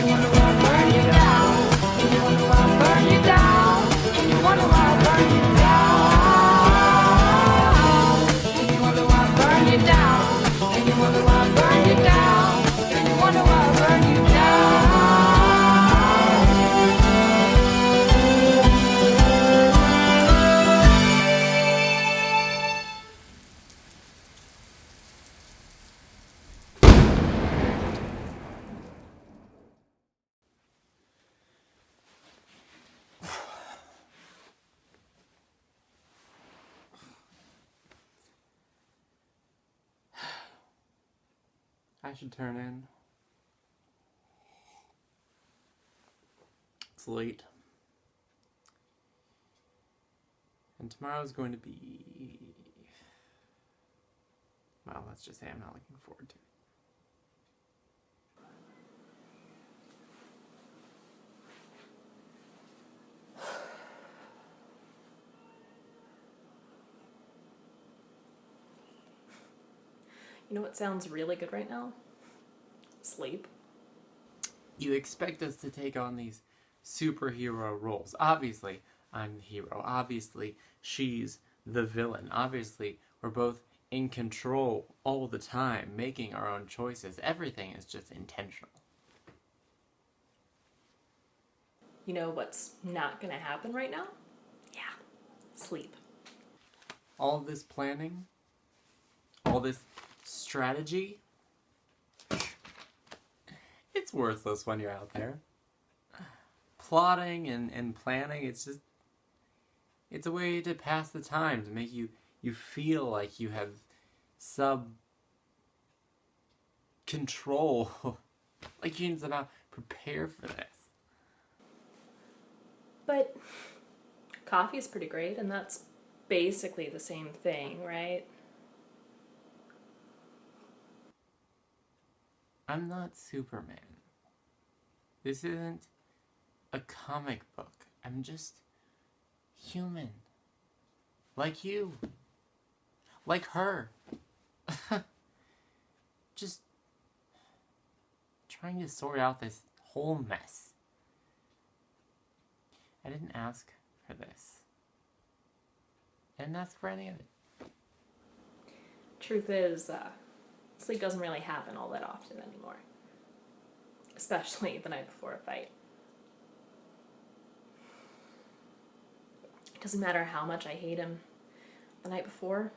you wonder why I burn you down? And you wonder why I burn you down? And you wonder why I burn you down? And you wonder why I burn you down? And you wonder why I burn you down? And you wonder why I burn you down? I should turn in. It's late. And tomorrow's going to be... well, let's just say I'm not looking forward to it. You know what sounds really good right now? Sleep. You expect us to take on these superhero roles. Obviously, I'm the hero. Obviously, she's the villain. Obviously, we're both in control all the time, making our own choices. Everything is just intentional. You know what's not gonna happen right now? Yeah, sleep. All this planning, all this strategy, it's worthless when you're out there. Plotting and planning, it's a way to pass the time, to make you feel like you have control, like you can somehow prepare for this. But coffee is pretty great, and that's basically the same thing, right? I'm not Superman. This isn't a comic book. I'm just human. Like you. Like her. Just trying to sort out this whole mess. I didn't ask for this. I didn't ask for any of it. Truth is, sleep doesn't really happen all that often anymore. Especially the night before a fight. It doesn't matter how much I hate him the night before.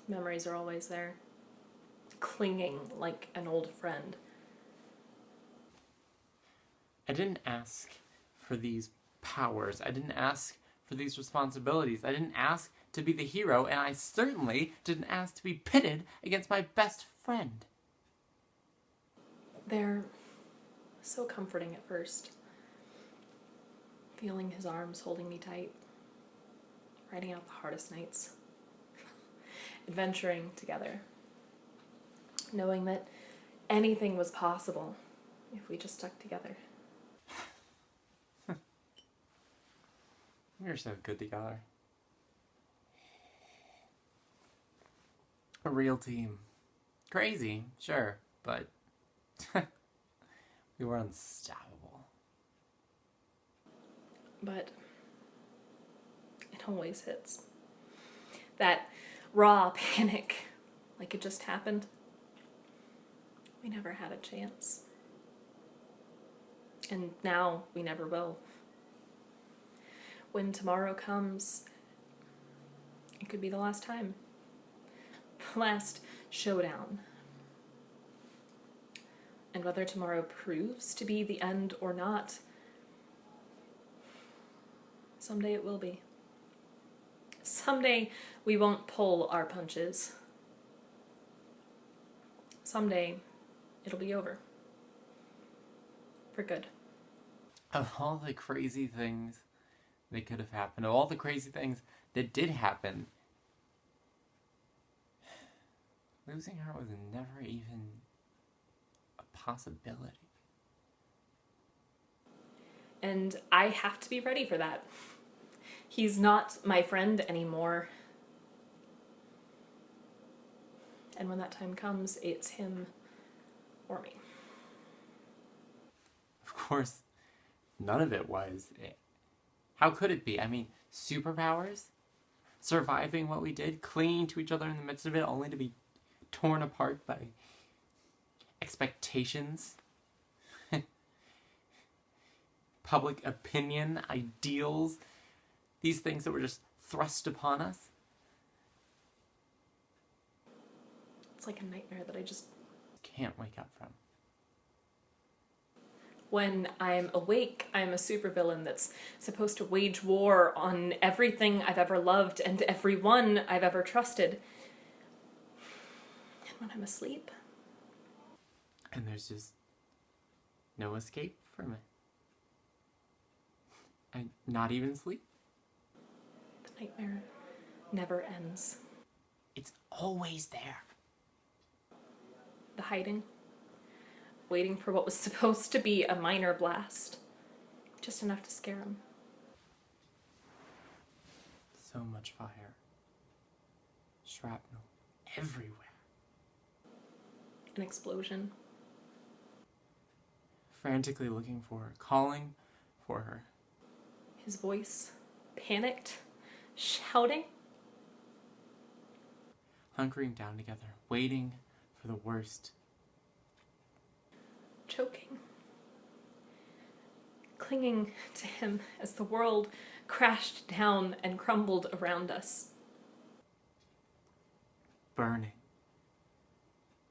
Memories are always there. Clinging like an old friend. I didn't ask for these powers. I didn't ask for these responsibilities. I didn't ask to be the hero, and I certainly didn't ask to be pitted against my best friend. They're so comforting at first. Feeling his arms holding me tight. Riding out the hardest nights. Adventuring together. Knowing that anything was possible if we just stuck together. We're so good together. A real team. Crazy, sure, but we were unstoppable. But it always hits. That raw panic, like it just happened. We never had a chance. And now we never will. When tomorrow comes, it could be the last time. The last showdown. And whether tomorrow proves to be the end or not, someday it will be. Someday we won't pull our punches. Someday it'll be over. For good. Of all the crazy things that could have happened, of all the crazy things that did happen, losing her was never even a possibility. And I have to be ready for that. He's not my friend anymore. And when that time comes, it's him or me. Of course, none of it was. How could it be? I mean, superpowers? Surviving what we did? Clinging to each other in the midst of it only to be torn apart by expectations? Public opinion? Ideals? These things that were just thrust upon us? It's like a nightmare that I just Can't wake up from. when I'm awake, I'm a supervillain that's supposed to wage war on everything I've ever loved and everyone I've ever trusted. And when I'm asleep, And there's just no escape from it. And not even sleep. the nightmare never ends. It's always there. The hiding, waiting for what was supposed to be a minor blast, just enough to scare him. So much fire. Shrapnel everywhere. An explosion. Frantically looking for her, calling for her. His voice, panicked, shouting. Hunkering down together, waiting for the worst. Choking. Clinging to him as the world crashed down and crumbled around us. Burning.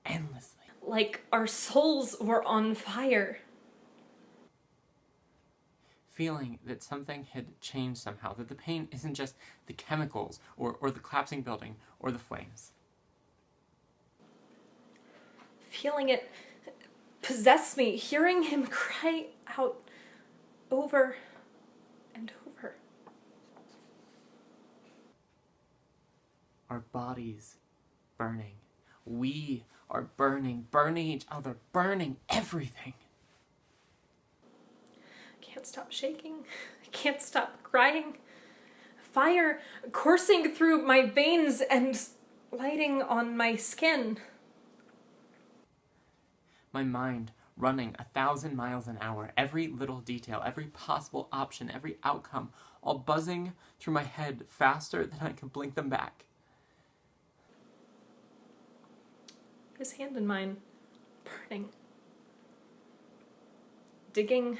Endlessly. Like our souls were on fire. Feeling that something had changed somehow, that the pain isn't just the chemicals or the collapsing building or the flames. Feeling it possess me, hearing him cry out over and over. Our bodies burning. We are burning each other, burning everything. I can't stop shaking. I can't stop crying. Fire coursing through my veins and lighting on my skin. My mind running 1,000 miles an hour, every little detail, every possible option, every outcome, all buzzing through my head faster than I could blink them back. His hand in mine, burning. Digging,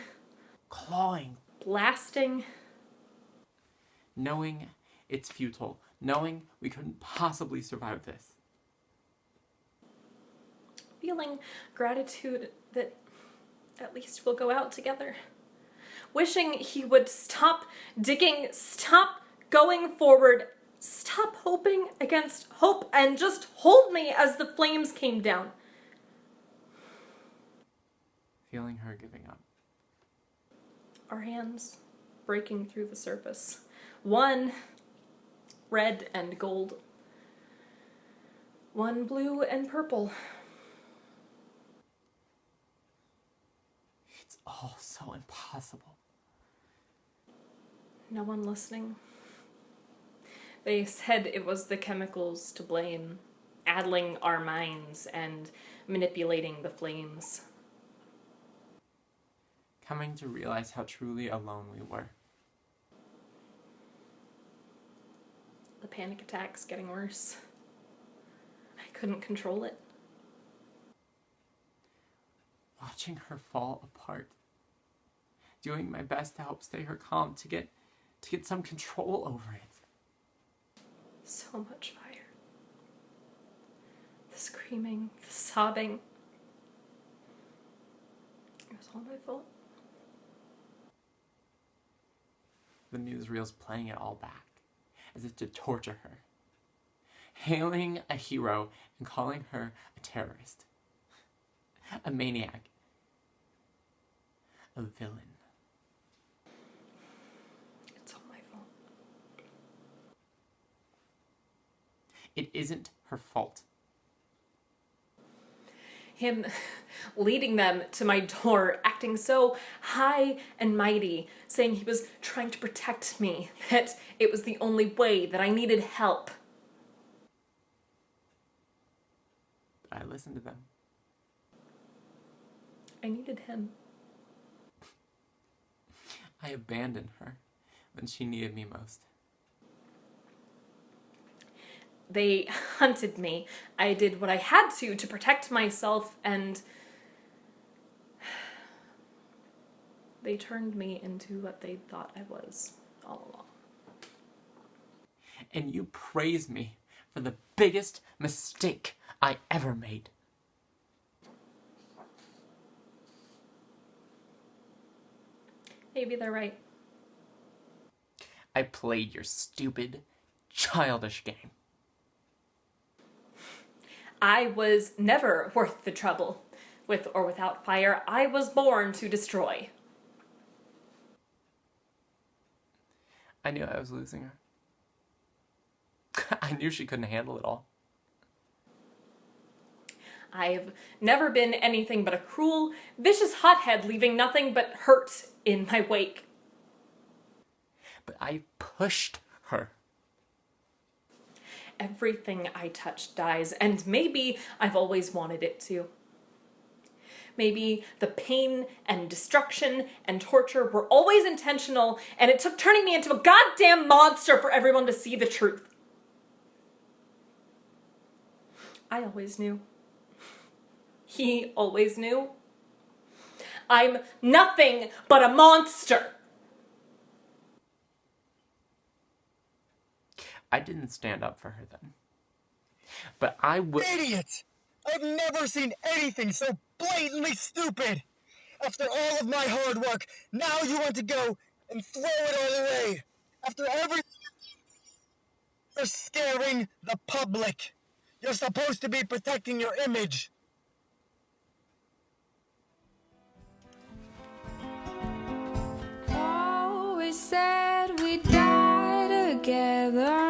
Clawing, blasting. knowing it's futile, knowing we couldn't possibly survive this. Feeling gratitude that at least we'll go out together. Wishing he would stop digging, stop going forward, stop hoping against hope, and just hold me as the flames came down. Feeling her giving up. Our hands breaking through the surface. One red and gold. One blue and purple. It's all so impossible. No one listening. They said it was the chemicals to blame, addling our minds and manipulating the flames. Coming to realize how truly alone we were. The panic attacks getting worse. I couldn't control it. Watching her fall apart. Doing my best to help stay her calm, to get some control over it. So much fire. The screaming, the sobbing. It was all my fault. The newsreels playing it all back, as if to torture her. Hailing a hero and calling her a terrorist. A maniac. A villain. It's all my fault. It isn't her fault. Him leading them to my door, acting so high and mighty, saying he was trying to protect me, that it was the only way, that I needed help. But I listened to them. I needed him. I abandoned her when she needed me most. They hunted me. I did what I had to protect myself, and they turned me into what they thought I was all along. And you praise me for the biggest mistake I ever made. Maybe they're right. I played your stupid, childish game. I was never worth the trouble. With or without fire, I was born to destroy. I knew I was losing her. I knew she couldn't handle it all. I've never been anything but a cruel, vicious hothead, leaving nothing but hurt in my wake. But I pushed her. Everything I touch dies, and maybe I've always wanted it to. Maybe the pain and destruction and torture were always intentional, and it took turning me into a goddamn monster for everyone to see the truth. I always knew. He always knew. I'm nothing but a monster. I didn't stand up for her then. But I would. Idiot! I've never seen anything so blatantly stupid! After all of my hard work, now you want to go and throw it all away! After everything, you're scaring the public! You're supposed to be protecting your image! Oh, we said we'd die together.